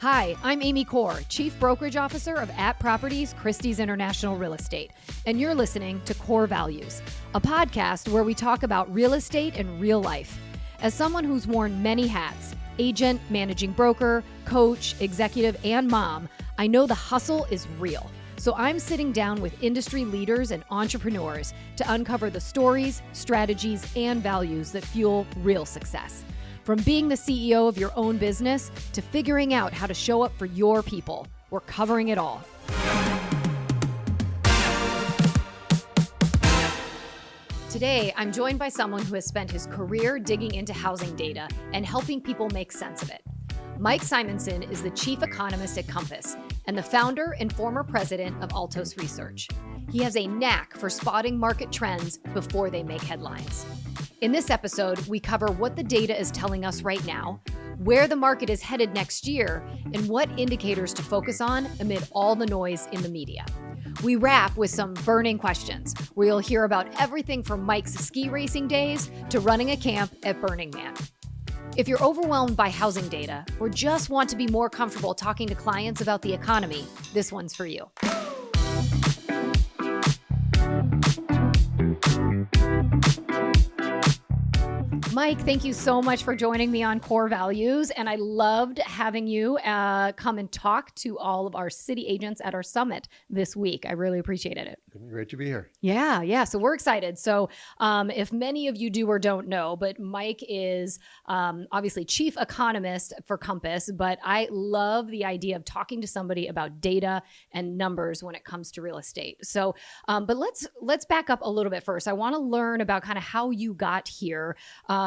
Hi, I'm Amy Corr, Chief Brokerage Officer of @Properties Christie's International Real Estate, and you're listening to Corr Values, a podcast where we talk about real estate and real life. As someone who's worn many hats, agent, managing broker, coach, executive, and mom, I know the hustle is real. So I'm sitting down with industry leaders and entrepreneurs to uncover the stories, strategies, and values that fuel real success. From being the CEO of your own business to figuring out how to show up for your people, we're covering it all. Today, I'm joined by someone who has spent his career digging into housing data and helping people make sense of it. Mike Simonsen is the Chief Economist at Compass and the founder and former president of Altos Research. He has a knack for spotting market trends before they make headlines. In this episode, we cover what the data is telling us right now, where the market is headed next year, and what indicators to focus on amid all the noise in the media. We wrap with some burning questions, where you'll hear about everything from Mike's ski racing days to running a camp at Burning Man. If you're overwhelmed by housing data or just want to be more comfortable talking to clients about the economy, this one's for you. Mike, thank you so much for joining me on Corr Values, and I loved having you come and talk to all of our city agents at our summit this week. I really appreciated it. Great to be here. Yeah. So we're excited. So if many of you do or don't know, but Mike is obviously Chief Economist for Compass, but I love the idea of talking to somebody about data and numbers when it comes to real estate. So, but let's back up a little bit first. I want to learn about kind of how you got here.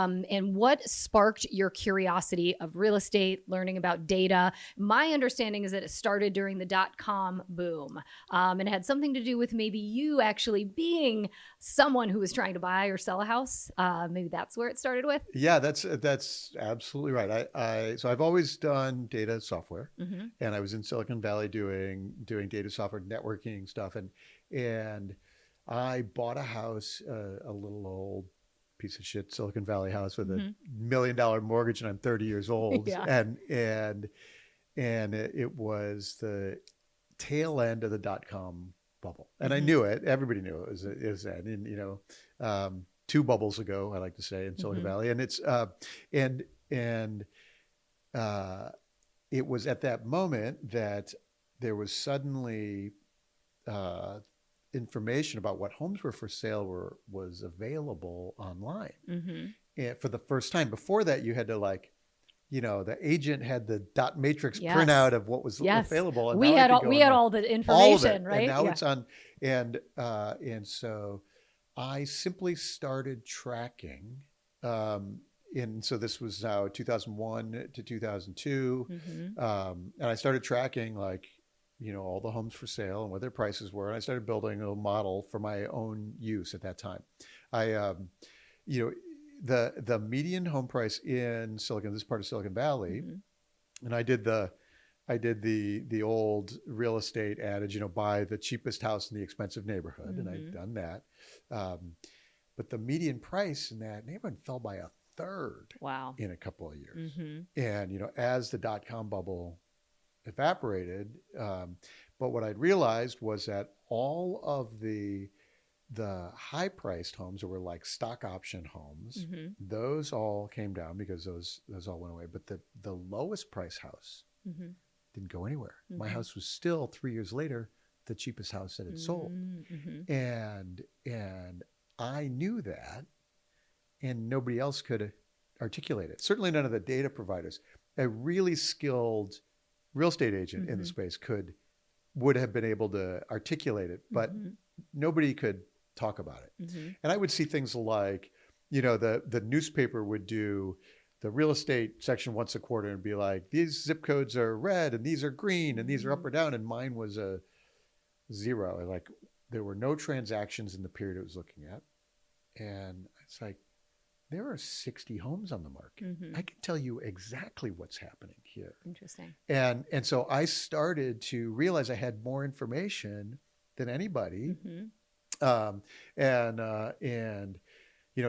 And what sparked your curiosity of real estate, learning about data? My understanding is that it started during the .com boom, and it had something to do with maybe you actually being someone who was trying to buy or sell a house. Maybe that's where it started with. Yeah, that's absolutely right. So I've always done data software, and I was in Silicon Valley doing data software networking stuff, and I bought a house, a little old piece of shit Silicon Valley house with $1 million mortgage, and I'm 30 years old. Yeah. And it was the tail end of the .com bubble. And I knew it. Everybody knew it was that. And, two bubbles ago, I like to say, in Silicon Valley. And it's, it was at that moment that there was suddenly, information about what homes were for sale was available online. And for the first time. Before that, you had to the agent had the dot matrix printout of what was available. And we had all the information, all of it. right? And now it's on. And so I simply started tracking. And so this was now 2001 to 2002. And I started tracking all the homes for sale and what their prices were. And I started building a model for my own use at that time. The median home price in this part of Silicon Valley, and I did the old real estate adage, buy the cheapest house in the expensive neighborhood. And I'd done that. But the median price in that neighborhood fell by a third. Wow. In a couple of years. And, as the .com bubble evaporated. But what I'd realized was that all of the high-priced homes that were like stock option homes, those all came down because those all went away. But the lowest price house didn't go anywhere. My house was still 3 years later the cheapest house that had sold. And I knew that, and nobody else could articulate it. Certainly none of the data providers. A really skilled real estate agent in the space would have been able to articulate it, but nobody could talk about it. And I would see things like, the newspaper would do the real estate section once a quarter and be like, these zip codes are red and these are green and these are up or down. And mine was a 0. There were no transactions in the period it was looking at. And it's like, there are 60 homes on the market. I can tell you exactly what's happening here. Interesting. And so I started to realize I had more information than anybody. And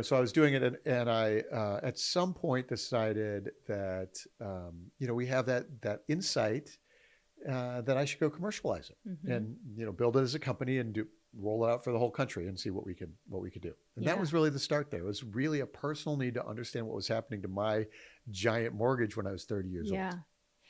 so I was doing it, and I at some point decided that we have that insight that I should go commercialize it and build it as a company and roll it out for the whole country and see what we could do. And that was really the start there. It was really a personal need to understand what was happening to my giant mortgage when I was 30 years old. Yeah.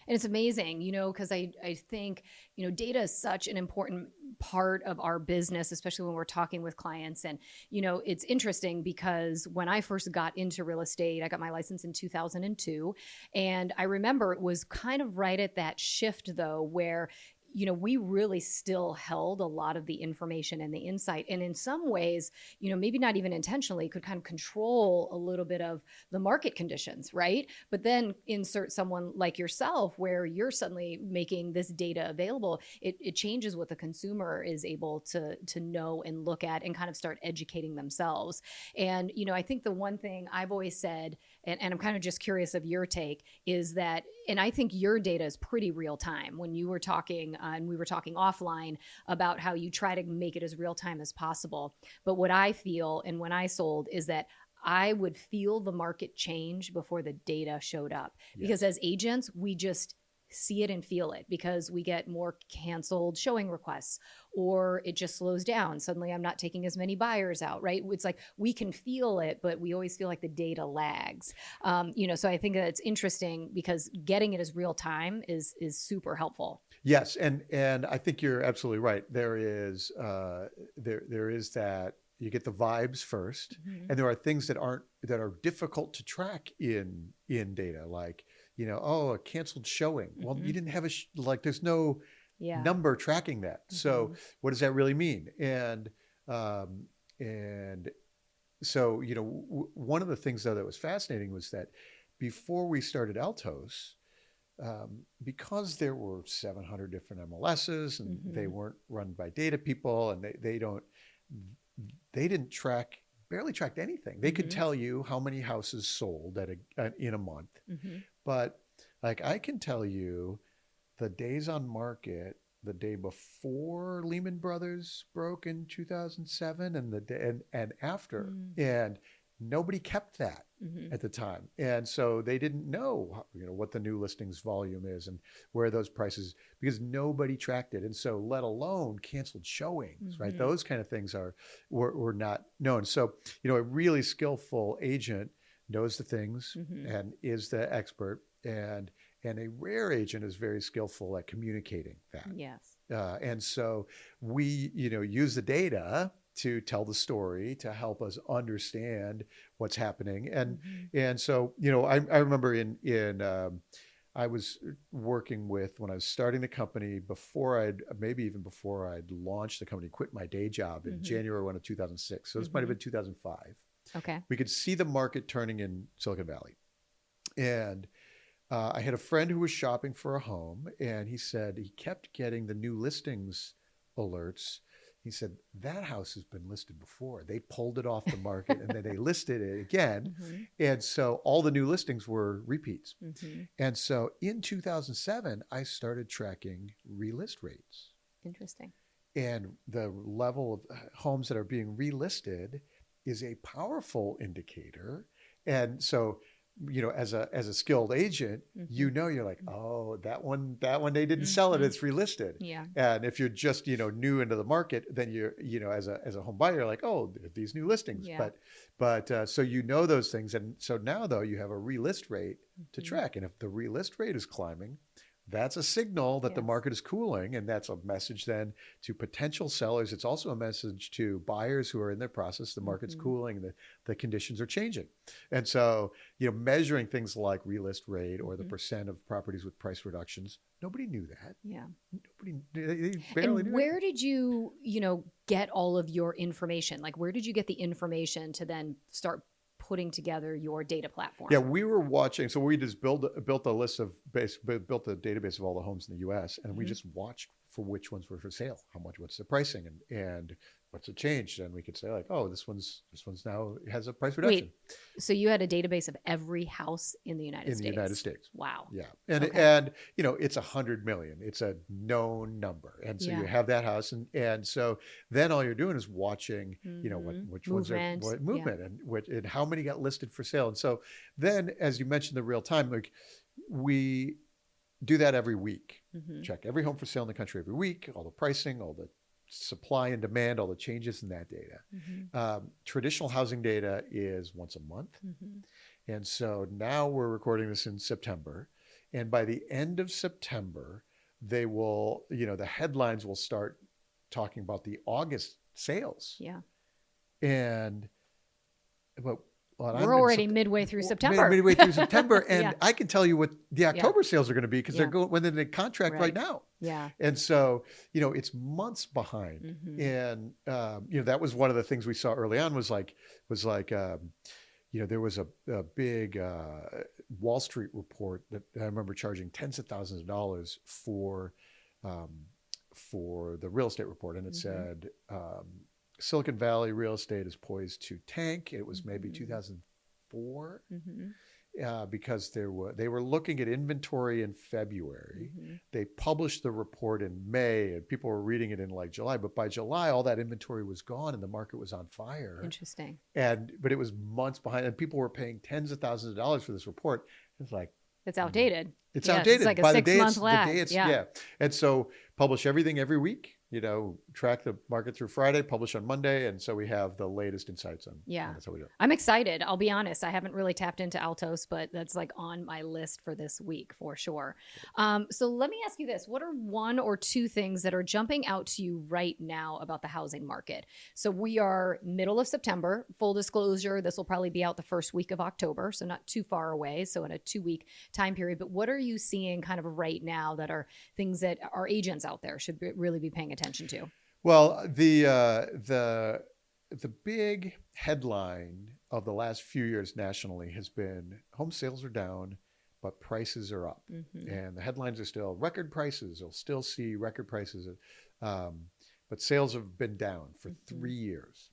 And it's amazing, because I think, data is such an important part of our business, especially when we're talking with clients. And, it's interesting because when I first got into real estate, I got my license in 2002. And I remember it was kind of right at that shift, though, where we really still held a lot of the information and the insight. And in some ways, maybe not even intentionally, could kind of control a little bit of the market conditions, right? But then insert someone like yourself where you're suddenly making this data available. It changes what the consumer is able to know and look at and kind of start educating themselves. And, I think the one thing I've always said, and I'm kind of just curious of your take, is that, and I think your data is pretty real time. When you were talking, and we were talking offline about how you try to make it as real time as possible. But what I feel, and when I sold, is that I would feel the market change before the data showed up. Because as agents, we just see it and feel it because we get more canceled showing requests, or it just slows down. Suddenly I'm not taking as many buyers out, right? It's like we can feel it, but we always feel like the data lags. So I think that it's interesting because getting it as real time is super helpful. Yes. And I think you're absolutely right. There is that you get the vibes first, and there are things that are difficult to track in data, like, a canceled showing. Well, you didn't have there's no number tracking that. So what does that really mean? And so, one of the things though that was fascinating was that before we started Altos, because there were 700 different MLSs and they weren't run by data people, and they didn't barely tracked anything. They could tell you how many houses sold in a month. But I can tell you the days on market, the day before Lehman Brothers broke in 2007 and after. And nobody kept that at the time. And so they didn't know, what the new listings volume is and where those prices, because nobody tracked it. And so let alone canceled showings, right? Those kind of things were not known. So, a really skillful agent knows the things and is the expert, and a rare agent is very skillful at communicating that. Yes. And so we, use the data to tell the story, to help us understand what's happening. And so, I remember I was working with, when I was starting the company, before I'd launched the company, quit my day job in January 1 of 2006. So this might have been 2005. Okay. We could see the market turning in Silicon Valley. And I had a friend who was shopping for a home, and he said he kept getting the new listings alerts. He said, that house has been listed before. They pulled it off the market and then they listed it again. And so all the new listings were repeats. And so in 2007, I started tracking relist rates. Interesting. And the level of homes that are being relisted is a powerful indicator. And so, as a skilled agent, you're like, oh, that one they didn't sell it, it's relisted. Yeah. And if you're just, new into the market, then you're, as a home buyer, you're like, oh, these new listings. Yeah. But so those things. And so now though, you have a relist rate to track. And if the relist rate is climbing, that's a signal that the market is cooling, and that's a message then to potential sellers. It's also a message to buyers who are in their process. The market's cooling, the conditions are changing. And so, measuring things like relist rate or the percent of properties with price reductions, nobody knew that. Yeah. They barely knew. Where did you, get all of your information? Like, where did you get the information to then start putting together your data platform? Yeah, we were watching. So we just built a database of all the homes in the U.S. and we just watched for which ones were for sale, what's the pricing, and what's it changed? And we could say like, oh, this one's now has a price reduction. Wait, so you had a database of every house in the United States? In the United States. Wow. Yeah. And it's 100 million. It's a known number. And so you have that house. And so then all you're doing is watching, which ones are what movement and how many got listed for sale. And so then, as you mentioned, the real time, like we do that every week. Check every home for sale in the country every week, all the pricing, all the supply and demand, all the changes in that data. Traditional housing data is once a month. And so now we're recording this in September. And by the end of September, they will, the headlines will start talking about the August sales. Yeah. And we're already midway through September. Midway through September. And I can tell you what the October sales are going to be because they're going within the contract right now. Yeah. And so, it's months behind. And, that was one of the things we saw early on was like, there was a big Wall Street report that I remember charging tens of thousands of dollars for the real estate report. And it said, Silicon Valley real estate is poised to tank. It was maybe 2004 because they were looking at inventory in February. They published the report in May and people were reading it in like July. But by July, all that inventory was gone and the market was on fire. Interesting. But it was months behind and people were paying tens of thousands of dollars for this report. It's like, it's outdated. It's outdated. It's like a by 6 month lag. And so publish everything every week, track the market through Friday, publish on Monday. And so we have the latest insights on. Yeah. That's how we do it. I'm excited. I'll be honest. I haven't really tapped into Altos, but that's like on my list for this week for sure. So let me ask you this. What are one or two things that are jumping out to you right now about the housing market? So we are middle of September, full disclosure. This will probably be out the first week of October. So not too far away. So in a 2-week time period, but what are you seeing kind of right now that are things that our agents out there should really be paying attention to? Well, the big headline of the last few years nationally has been home sales are down, but prices are up. And the headlines are still record prices. You'll still see record prices, but sales have been down for 3 years.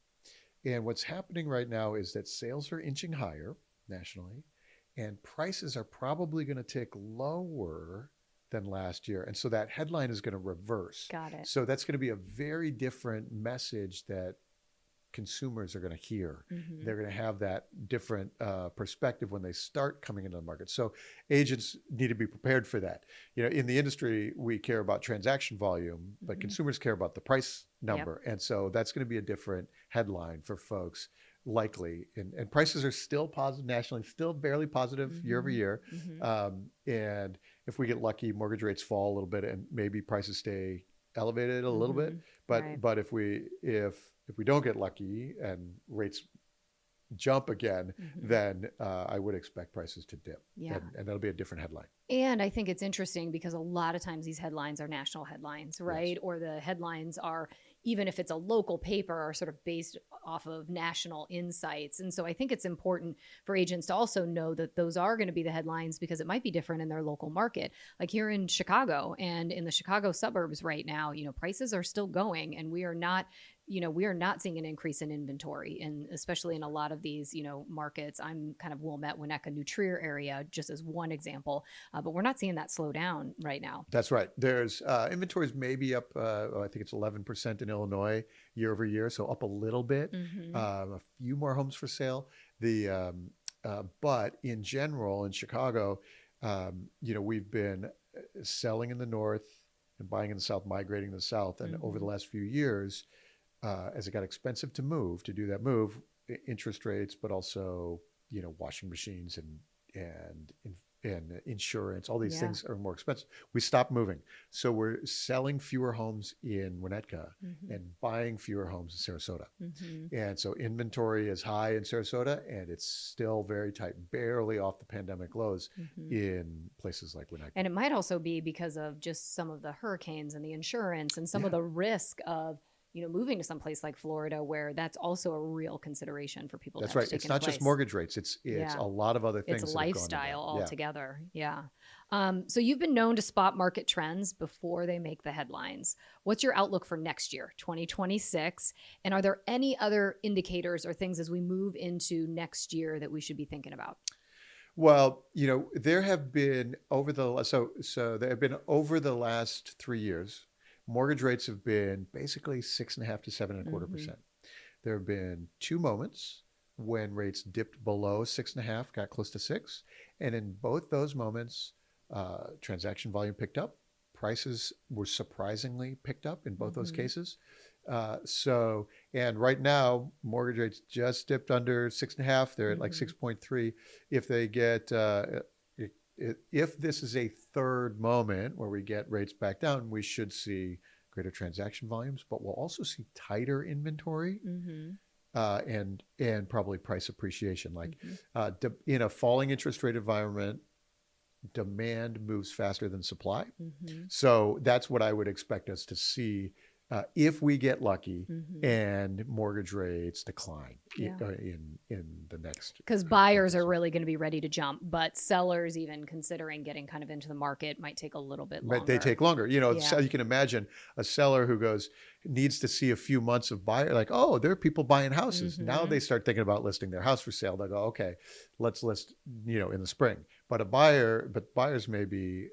And what's happening right now is that sales are inching higher nationally, and prices are probably going to tick lower than last year. And so that headline is going to reverse. Got it. So that's going to be a very different message that consumers are going to hear. They're going to have that different perspective when they start coming into the market. So agents need to be prepared for that. In the industry, we care about transaction volume, but consumers care about the price number. And so that's going to be a different headline for folks likely. And prices are still positive nationally, still barely positive year over year. And if we get lucky, mortgage rates fall a little bit and maybe prices stay elevated a little bit. But if we don't get lucky and rates jump again, then I would expect prices to dip. And that'll be a different headline. And I think it's interesting because a lot of times these headlines are national headlines, right? Yes. Or the headlines are, even if it's a local paper, are sort of based off of national insights. And so I think it's important for agents to also know that those are going to be the headlines because it might be different in their local market. Like here in Chicago and in the Chicago suburbs right now, prices are still going and we are not seeing an increase in inventory, and especially in a lot of these, markets. I'm kind of Wilmette, Winnetka, New Trier area, just as one example, but we're not seeing that slow down right now. That's right. There's inventories maybe up, I think it's 11% in Illinois year over year, so up a little bit. A few more homes for sale. But in general, in Chicago, we've been selling in the north and buying in the south, migrating to the south, and over the last few years, as it got expensive to do that move, interest rates, but also, washing machines and insurance, all these things are more expensive. We stopped moving. So we're selling fewer homes in Winnetka and buying fewer homes in Sarasota. And so inventory is high in Sarasota and it's still very tight, barely off the pandemic lows in places like Winnetka. And it might also be because of just some of the hurricanes and the insurance and some of the risk of moving to some place like Florida, where that's also a real consideration for people. That's to have right. To take It's into not place. just mortgage rates. It's a lot of other things. It's a that have gone into lifestyle that. altogether. Yeah. So you've been known to spot market trends before they make the headlines. What's your outlook for next year, 2026? And are there any other indicators or things as we move into next year that we should be thinking about? Well, there have been over the last 3 years, mortgage rates have been basically 6.5 to 7.25%. There have been two moments when rates dipped below 6.5, got close to 6, and in both those moments, transaction volume picked up. Prices were surprisingly picked up in both those cases. And right now, mortgage rates just dipped under 6.5. They're at like 6.3. If they get, if this is a third moment where we get rates back down, we should see greater transaction volumes, but we'll also see tighter inventory. And probably price appreciation. In a falling interest rate environment, demand moves faster than supply. So that's what I would expect us to see if we get lucky and mortgage rates decline in the next. Because buyers are really going to be ready to jump, but sellers, even considering getting kind of into the market, might take a little bit longer. But they take longer. So you can imagine a seller who needs to see a few months of buyer, like, oh, there are people buying houses. Now they start thinking about listing their house for sale. They'll go, okay, let's list, in the spring. But buyers maybe,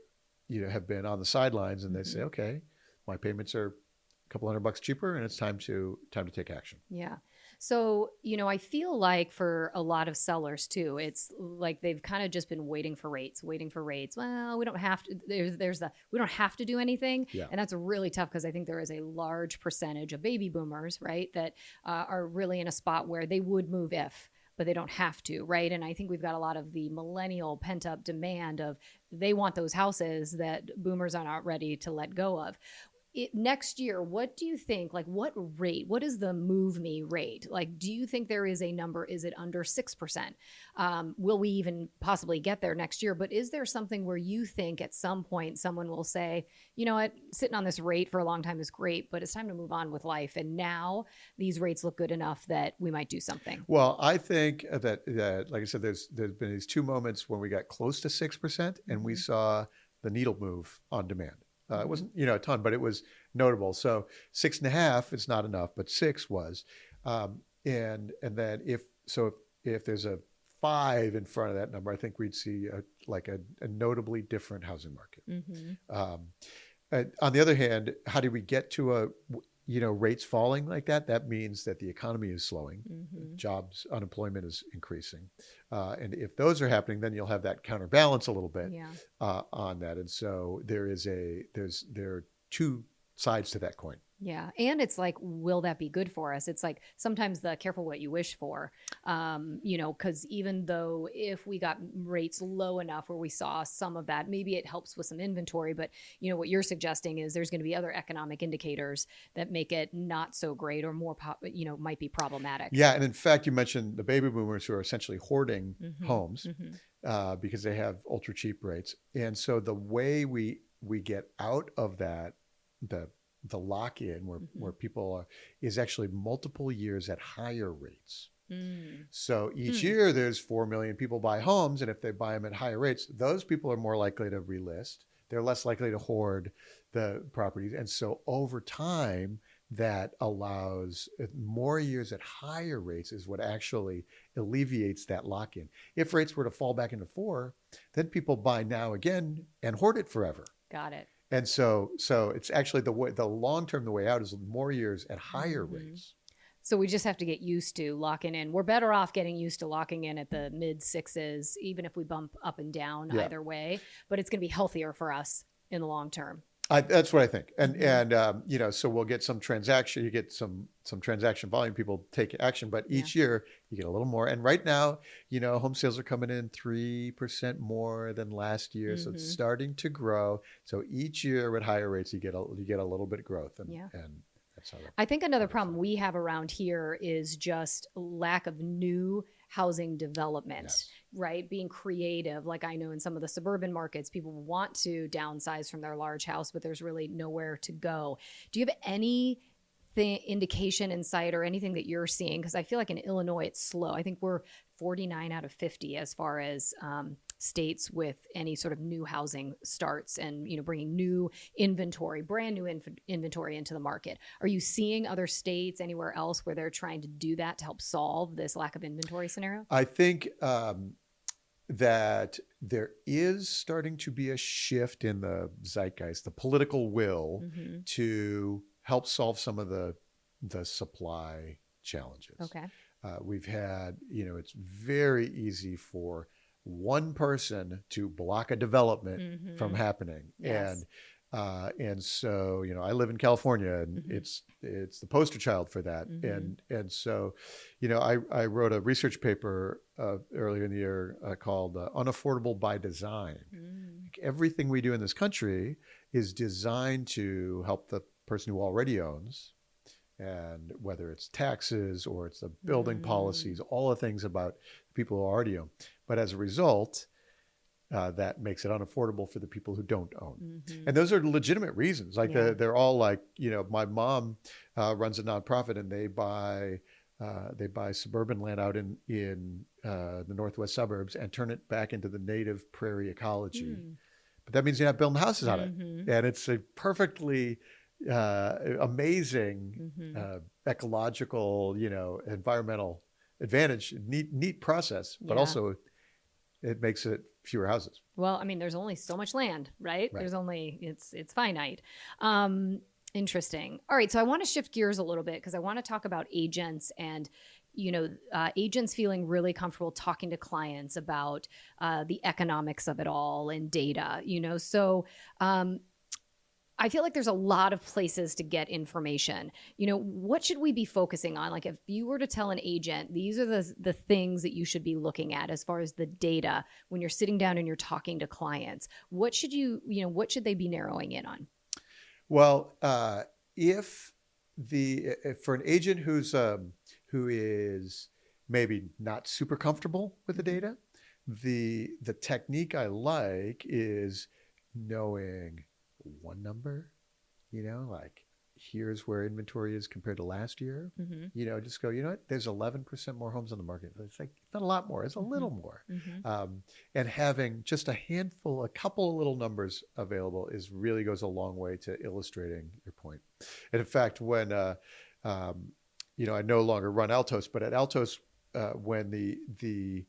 have been on the sidelines and they say, okay, my payments are a couple $100 cheaper and it's time to take action. Yeah. So, I feel like for a lot of sellers too, it's like they've kind of just been waiting for rates. Well, we don't have to, we don't have to do anything. Yeah. And that's really tough because I think there is a large percentage of baby boomers, right, that are really in a spot where they would move but they don't have to, right? And I think we've got a lot of the millennial pent-up demand of they want those houses that boomers are not ready to let go of. Next year, what do you think, what is the move me rate? Do you think there is a number? Is it under 6%? Will we even possibly get there next year? But is there something where you think at some point someone will say, you know what, sitting on this rate for a long time is great, but it's time to move on with life. And now these rates look good enough that we might do something. Well, I think that like I said, there's been these two moments when we got close to 6% and we saw the needle move on demand. It wasn't, a ton, but it was notable. So 6.5 is not enough, but 6 was. And then if there's a 5 in front of that number, I think we'd see a notably different housing market. On the other hand, how do we get to rates falling like that? That means that the economy is slowing, jobs, unemployment is increasing. And if those are happening, then you'll have that counterbalance a little bit on that. And so there are two sides to that coin. Yeah. And it's like, will that be good for us? It's like sometimes the careful what you wish for, because even though if we got rates low enough where we saw some of that, maybe it helps with some inventory. But, what you're suggesting is there's going to be other economic indicators that make it not so great or more, might be problematic. Yeah. And in fact, you mentioned the baby boomers who are essentially hoarding homes because they have ultra cheap rates. And so the way we get out of that, the lock-in where people are is actually multiple years at higher rates. So each year there's 4 million people buy homes, and if they buy them at higher rates, those people are more likely to relist. They're less likely to hoard the properties. And so over time, that allows more years at higher rates is what actually alleviates that lock-in. If rates were to fall back into 4, then people buy now again and hoard it forever. Got it. And so it's actually the long term, the way out is more years at higher rates. So we just have to get used to locking in. We're better off getting used to locking in at the mid 6s, even if we bump up and down either way. But it's going to be healthier for us in the long term. That's what I think. And so we'll get some transaction, you get some transaction volume, people take action, but each year you get a little more. And right now, home sales are coming in 3% more than last year. So it's starting to grow. So each year with higher rates, you get a little bit of growth. And that's how I think another problem we have around here is just lack of new housing development, right? Being creative. Like I know in some of the suburban markets, people want to downsize from their large house, but there's really nowhere to go. Do you have any indication, insight, or anything that you're seeing? Because I feel like in Illinois, it's slow. I think we're 49 out of 50 as far as states with any sort of new housing starts and, bringing new inventory, brand new inventory into the market. Are you seeing other states anywhere else where they're trying to do that to help solve this lack of inventory scenario? I think that there is starting to be a shift in the zeitgeist, the political will to help solve some of the supply challenges. Okay. We've had, it's very easy for one person to block a development from happening. Yes. And so, I live in California, and it's the poster child for that. And so, I wrote a research paper earlier in the year called Unaffordable by Design. Everything we do in this country is designed to help the person who already owns, and whether it's taxes or it's the building policies, all the things about people who already own. But as a result, that makes it unaffordable for the people who don't own. And those are legitimate reasons. Like they're all like, my mom runs a nonprofit, and they buy suburban land out in the northwest suburbs and turn it back into the native prairie ecology. But that means you're not building houses on it. And it's a perfectly amazing ecological, environmental advantage, neat process, but also it makes it fewer houses. Well, I mean, there's only so much land, right? There's only, it's finite. Interesting. All right. So I want to shift gears a little bit because I want to talk about agents and, agents feeling really comfortable talking to clients about the economics of it all and data, so I feel like there's a lot of places to get information. What should we be focusing on? Like if you were to tell an agent, these are the things that you should be looking at as far as the data when you're sitting down and you're talking to clients, what should they be narrowing in on? Well, if for an agent who is maybe not super comfortable with the data, the technique I like is knowing one number, like here's where inventory is compared to last year. Just go, there's 11% more homes on the market. It's like not a lot more, it's a little more. And having just a couple of little numbers available really goes a long way to illustrating your point. And in fact, when I no longer run Altos, but at Altos, when the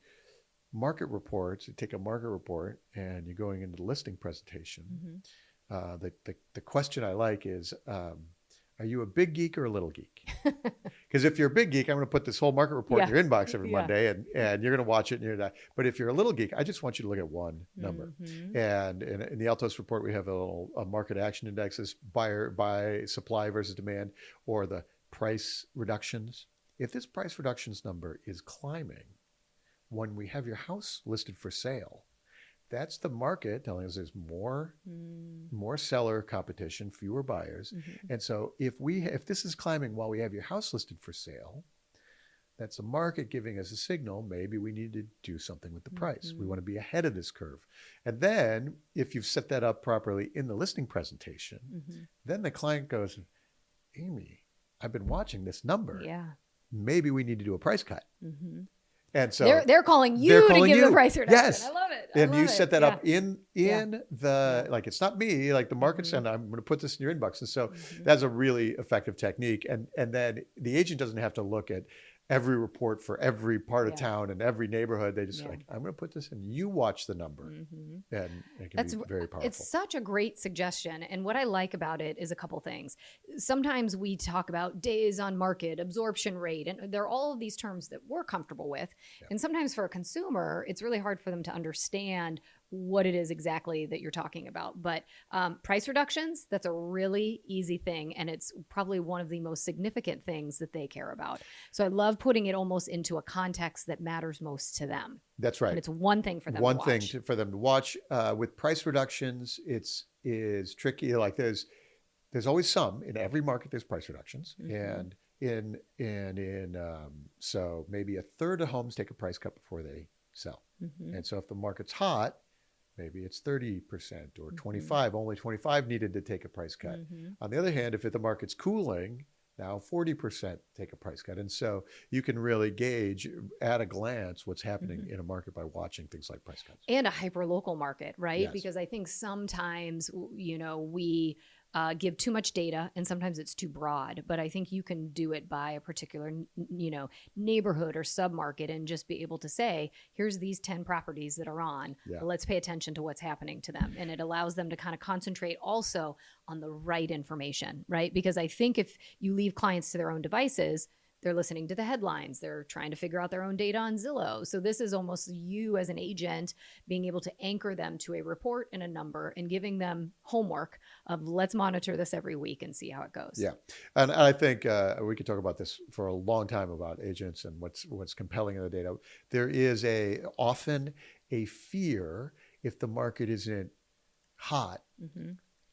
market reports, you take a market report and you're going into the listing presentation. The question I like is, are you a big geek or a little geek? Because if you're a big geek, I'm going to put this whole market report in your inbox every Monday, and you're going to watch it. And but if you're a little geek, I just want you to look at one number. And in the Altos report, we have a market action indexes, buy supply versus demand, or the price reductions. If this price reductions number is climbing when we have your house listed for sale, that's the market telling us there's more seller competition, fewer buyers. And so if this is climbing while we have your house listed for sale, that's the market giving us a signal. Maybe we need to do something with the price. We want to be ahead of this curve. And then if you've set that up properly in the listing presentation, then the client goes, Amy, I've been watching this number. Maybe we need to do a price cut. And so they're calling you to give the price reduction. Yes. I love it. And you set that up in the, like, it's not me, like the market's saying, I'm going to put this in your inbox. And so that's a really effective technique. And then the agent doesn't have to look at every report for every part of town and every neighborhood. They just like, I'm going to put this in, you watch the number. And it can be very powerful. It's such a great suggestion. And what I like about it is a couple things. Sometimes we talk about days on market, absorption rate, and there are all of these terms that we're comfortable with. And sometimes for a consumer, it's really hard for them to understand what it is exactly that you're talking about. But price reductions, that's a really easy thing. And it's probably one of the most significant things that they care about. So I love putting it almost into a context that matters most to them. That's right. And it's one thing for them to watch. One thing for them to watch. With price reductions, is tricky. Like there's always some. In every market, there's price reductions. And so maybe a third of homes take a price cut before they sell. And so if the market's hot, maybe it's 30% or 25, only 25 needed to take a price cut. On the other hand, if the market's cooling, Now 40% take a price cut. And so you can really gauge at a glance what's happening in a market by watching things like price cuts. And a hyper-local market, right? Yes. Because I think sometimes, we give too much data and sometimes it's too broad, but I think you can do it by a particular, neighborhood or submarket and just be able to say, here's these 10 properties that are on. Yeah. Let's pay attention to what's happening to them. And it allows them to kind of concentrate also on the right information, right? Because I think if you leave clients to their own devices, they're listening to the headlines. They're trying to figure out their own data on Zillow. So this is almost you as an agent being able to anchor them to a report and a number and giving them homework of let's monitor this every week and see how it goes. Yeah. And I think we could talk about this for a long time about agents and what's compelling in the data. There is often a fear if the market isn't hot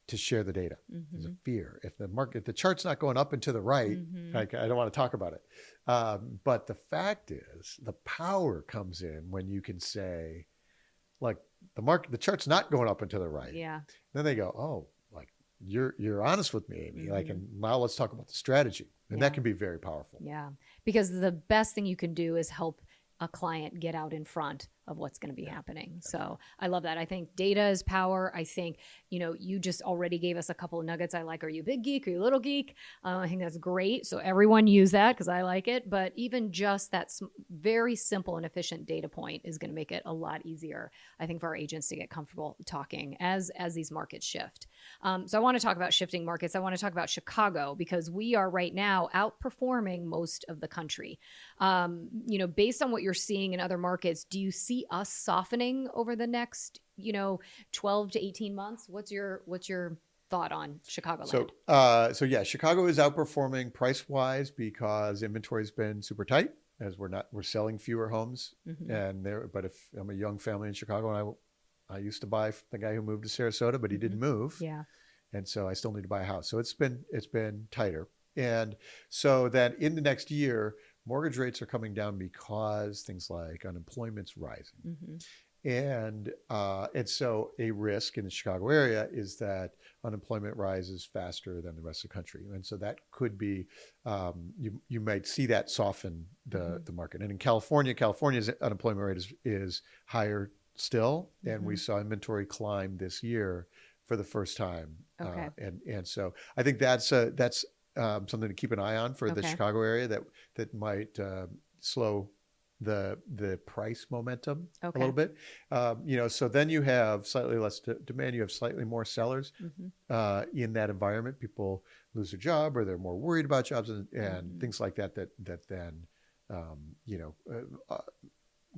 to share the data. There's a fear. If the chart's not going up and to the right, I don't want to talk about it. But the fact is, the power comes in when you can say, like, the chart's not going up and to the right. Yeah. Then they go, oh, like you're honest with me, Amy. Like, and now let's talk about the strategy. And that can be very powerful. Yeah. Because the best thing you can do is help a client get out in front of what's going to be happening. So I love that. I think data is power. I think, you just already gave us a couple of nuggets I like. Are you a big geek? Are you a little geek? I think that's great. So everyone use that because I like it. But even just that very simple and efficient data point is going to make it a lot easier, I think, for our agents to get comfortable talking as these markets shift. So I want to talk about shifting markets. I want to talk about Chicago because we are right now outperforming most of the country. Based on what you're seeing in other markets, do you see us softening over the next, 12 to 18 months? What's your thought on Chicagoland? So Chicago is outperforming price wise because inventory's been super tight as we're selling fewer homes. But if I'm a young family in Chicago and I used to buy the guy who moved to Sarasota, but he didn't move. Yeah. And so I still need to buy a house. So it's been tighter. And so then in the next year, mortgage rates are coming down because things like unemployment's rising. And so a risk in the Chicago area is that unemployment rises faster than the rest of the country. And so that could be, you might see that soften the market. And in California's unemployment rate is higher still. And we saw inventory climb this year for the first time. Okay. And so I think that's something to keep an eye on for the Chicago area that might slow the price momentum a little bit. So then you have slightly less demand. You have slightly more sellers in that environment. People lose their job or they're more worried about jobs and things like that then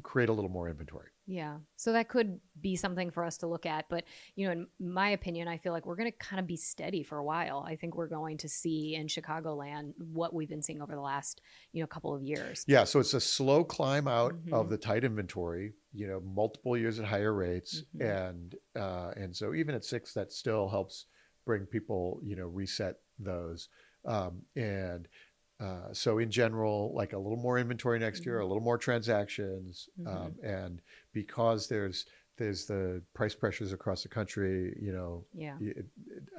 create a little more inventory. Yeah. So that could be something for us to look at. But, in my opinion, I feel like we're going to kind of be steady for a while. I think we're going to see in Chicagoland what we've been seeing over the last, couple of years. Yeah. So it's a slow climb out of the tight inventory, multiple years at higher rates. And so even at 6, that still helps bring people, reset those. So in general, like a little more inventory next year, a little more transactions, and because there's the price pressures across the country,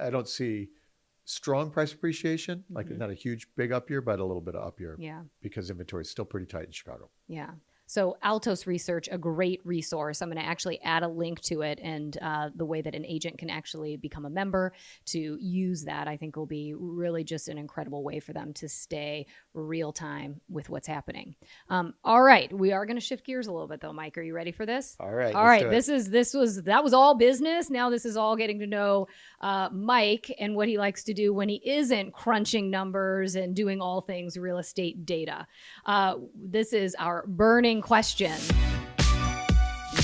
I don't see strong price appreciation, like not a huge big up year, but a little bit of up year, because inventory is still pretty tight in Chicago. Yeah. So Altos Research, a great resource. I'm going to actually add a link to it, and the way that an agent can actually become a member to use that, I think will be really just an incredible way for them to stay real time with what's happening. All right. We are going to shift gears a little bit though, Mike. Are you ready for this? All right. All right. That was all business. Now this is all getting to know Mike and what he likes to do when he isn't crunching numbers and doing all things real estate data. This is our burning question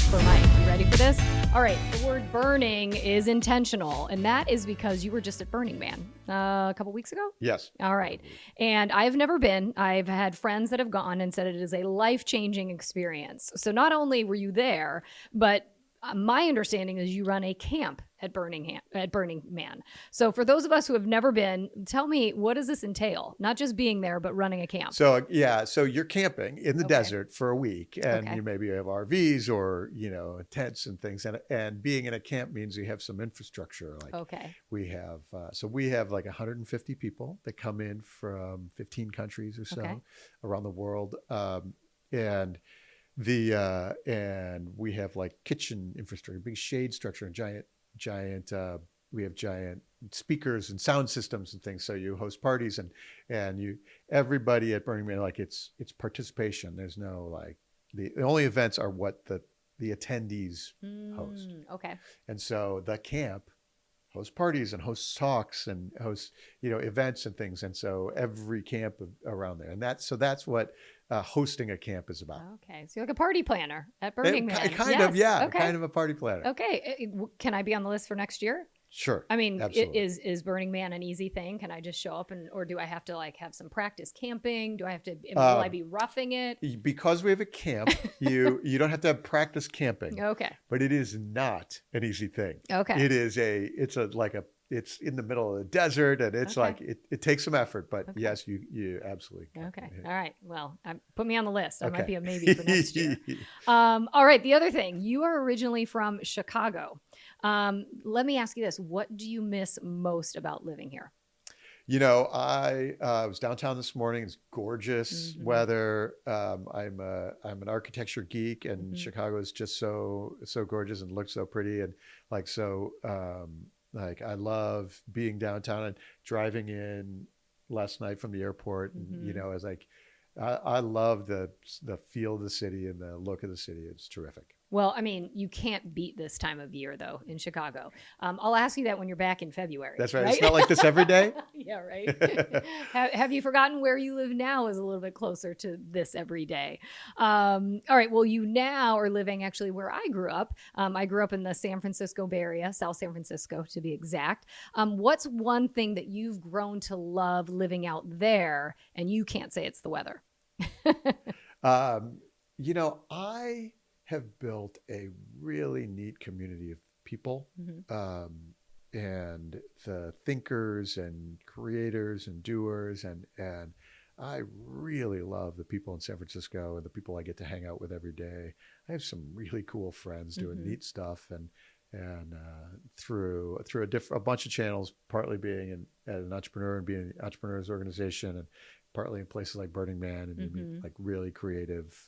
for Mike. You ready for this? All right. The word burning is intentional, and that is because you were just at Burning Man a couple weeks ago? Yes. All right. And I've never been. I've had friends that have gone and said it is a life-changing experience. So not only were you there, but my understanding is you run a camp at Burning Man. So for those of us who have never been, tell me, what does this entail? Not just being there, but running a camp. So you're camping in the desert for a week, and you maybe have RVs or tents and things, and being in a camp means you have some infrastructure. We have like 150 people that come in from 15 countries or so around the world, and we have like kitchen infrastructure, big shade structure, and giant we have giant speakers and sound systems and things. So you host parties and everybody at Burning Man, like it's participation. There's no like the only events are what the attendees host. Okay. And so the camp hosts parties and hosts talks and hosts events and things. And so every camp around there, and that's what hosting a camp is about. Okay, so you're like a party planner at Burning Man. Kind of a party planner. Okay, can I be on the list for next year? Sure. I mean, is Burning Man an easy thing? Can I just show up or do I have to like have some practice camping? Do I have to? Will I be roughing it? Because we have a camp, you don't have to have practice camping. Okay. But it is not an easy thing. Okay. It's in the middle of the desert, and it's like it takes some effort, but yes, you absolutely can. Okay. All right. Well, put me on the list. I might be a maybe for next year. All right. The other thing, you are originally from Chicago. Let me ask you this. What do you miss most about living here? I was downtown this morning. It's gorgeous weather. I'm an architecture geek, and Chicago is just so gorgeous and looks so pretty, and like so. I love being downtown and driving in last night from the airport. And, I love the feel of the city and the look of the city. It's terrific. Well, I mean, you can't beat this time of year, though, in Chicago. I'll ask you that when you're back in February. That's right. It's not like this every day. Yeah, right. Have you forgotten where you live now is a little bit closer to this every day? All right. Well, you now are living actually where I grew up. I grew up in the San Francisco Bay Area, South San Francisco, to be exact. What's one thing that you've grown to love living out there, and you can't say it's the weather? I have built a really neat community of people, and the thinkers and creators and doers, and I really love the people in San Francisco and the people I get to hang out with every day. I have some really cool friends doing neat stuff, and through a bunch of channels, partly being an entrepreneur and being an entrepreneurs organization, and partly in places like Burning Man, and you meet like really creative,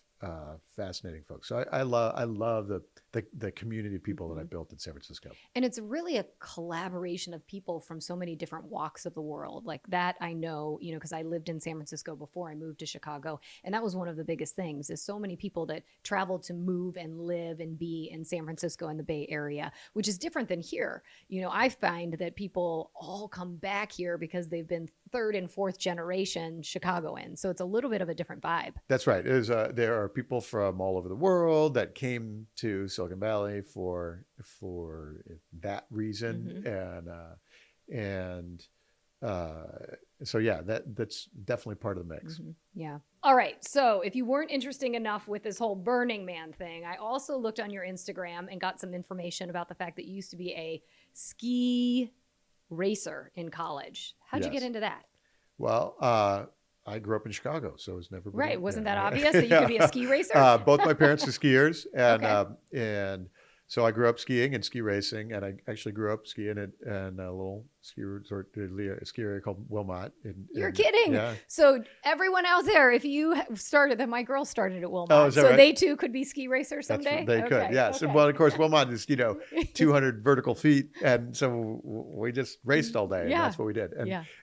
fascinating folks. So I love the community of people that I built in San Francisco. And it's really a collaboration of people from so many different walks of the world. Like that, I know, because I lived in San Francisco before I moved to Chicago. And that was one of the biggest things, is so many people that traveled to move and live and be in San Francisco and the Bay Area, which is different than here. I find that people all come back here because they've been third and fourth generation Chicagoans. So it's a little bit of a different vibe. That's right. There are people from all over the world that came to Silicon Valley for that reason, so yeah, that's definitely part of the mix. Yeah. All right. So if you weren't interesting enough with this whole Burning Man thing, I also looked on your Instagram and got some information about the fact that you used to be a ski racer in college. How'd you get into that? Well, I grew up in Chicago, so it was never been right. Wasn't that obvious that you could be a ski racer? Both my parents are skiers, and so I grew up skiing and ski racing, and I actually grew up skiing at a little ski resort, a ski area called Wilmot. You're kidding. Yeah. So everyone out there, if you started, then my girl started at Wilmot. Oh, is that so right? They too could be ski racers someday? They could, yes. Okay. Well, of course, Wilmot is, 200 vertical feet, and so we just raced all day, and that's what we did.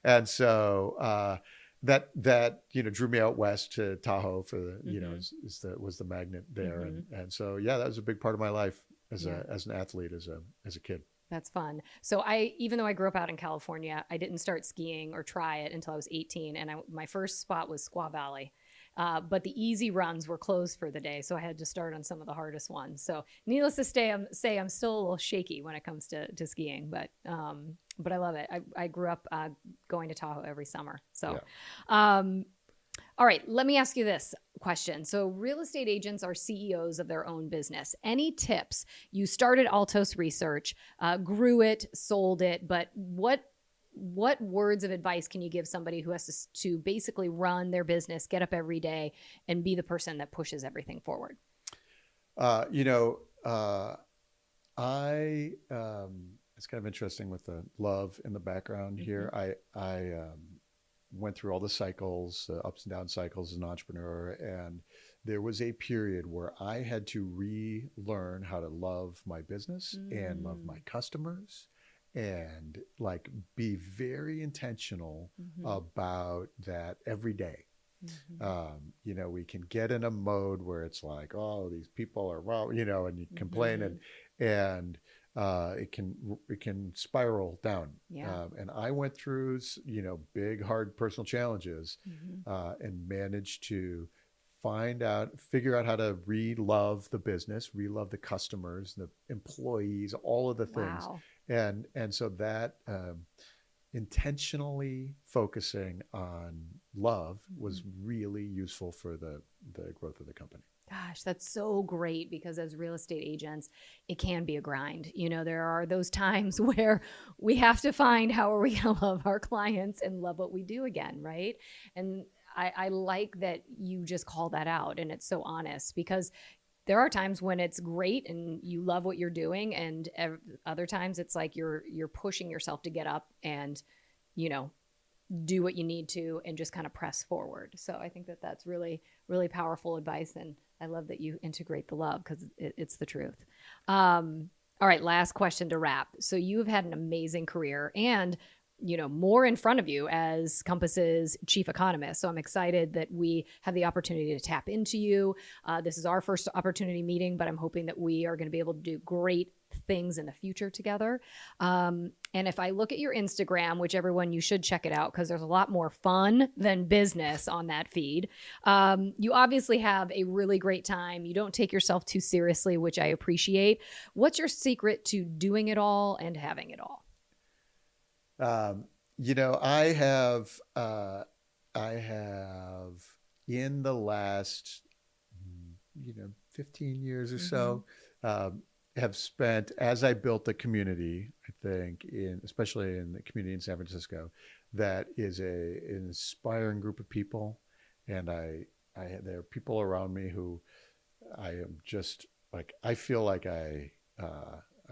And so that drew me out west to Tahoe for the was the magnet there, and so that was a big part of my life as an athlete, as a kid. That's fun. So even though I grew up out in California, I didn't start skiing or try it until I was 18, and my first spot was Squaw Valley. But the easy runs were closed for the day, so I had to start on some of the hardest ones. So needless to say, I'm still a little shaky when it comes to skiing, but I love it. I grew up going to Tahoe every summer. So, all right, let me ask you this question. So real estate agents are CEOs of their own business. Any tips? You started Altos Research, grew it, sold it, but what words of advice can you give somebody who has to basically run their business, get up every day, and be the person that pushes everything forward? It's kind of interesting with the love in the background here. I went through all the cycles, ups and down cycles as an entrepreneur, and there was a period where I had to relearn how to love my business and love my customers, and like be very intentional about that every day. We can get in a mode where it's like, oh, these people are wrong, and you complain and it can spiral down. And I went through, big, hard personal challenges and managed to figure out how to re-love the business, re-love the customers, the employees, all of the things. Wow. And so that intentionally focusing on love was really useful for the growth of the company. Gosh, that's so great, because as real estate agents, it can be a grind. There are those times where we have to find how are we going to love our clients and love what we do again, right? And I like that you just call that out, and it's so honest, because there are times when it's great and you love what you're doing, and other times it's like you're pushing yourself to get up and, do what you need to and just kind of press forward. So I think that that's really, really powerful advice. And I love that you integrate the love, because it's the truth. All right, last question to wrap. So you have had an amazing career and, more in front of you as Compass's chief economist. So I'm excited that we have the opportunity to tap into you. This is our first opportunity meeting, but I'm hoping that we are going to be able to do great things in the future together. And if I look at your Instagram, which everyone, you should check it out, because there's a lot more fun than business on that feed. You obviously have a really great time. You don't take yourself too seriously, which I appreciate. What's your secret to doing it all and having it all? I have in the last, 15 years or so, have spent, as I built the community, I think, especially in the community in San Francisco, that is an inspiring group of people. And there are people around me who I am just like, I feel like I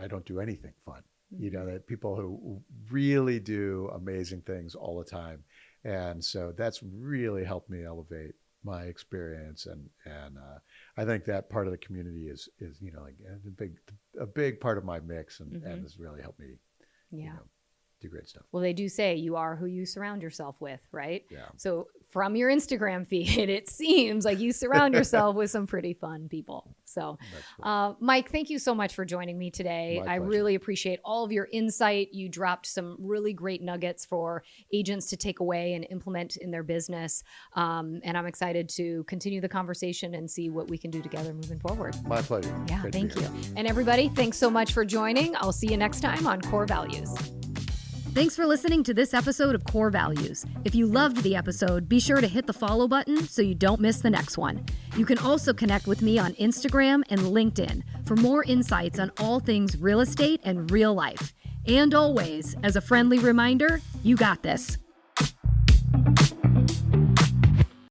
don't do anything fun. That people who really do amazing things all the time. And so that's really helped me elevate my experience. And I think that part of the community is a big part of my mix and has really helped me, do great stuff. Well, they do say you are who you surround yourself with, right? Yeah. So from your Instagram feed, it seems like you surround yourself with some pretty fun people. So, Mike, thank you so much for joining me today. I really appreciate all of your insight. You dropped some really great nuggets for agents to take away and implement in their business. And I'm excited to continue the conversation and see what we can do together moving forward. My pleasure. Yeah, thank you. And everybody, thanks so much for joining. I'll see you next time on Corr Values. Thanks for listening to this episode of Corr Values. If you loved the episode, be sure to hit the follow button so you don't miss the next one. You can also connect with me on Instagram and LinkedIn for more insights on all things real estate and real life. And always, as a friendly reminder, you got this.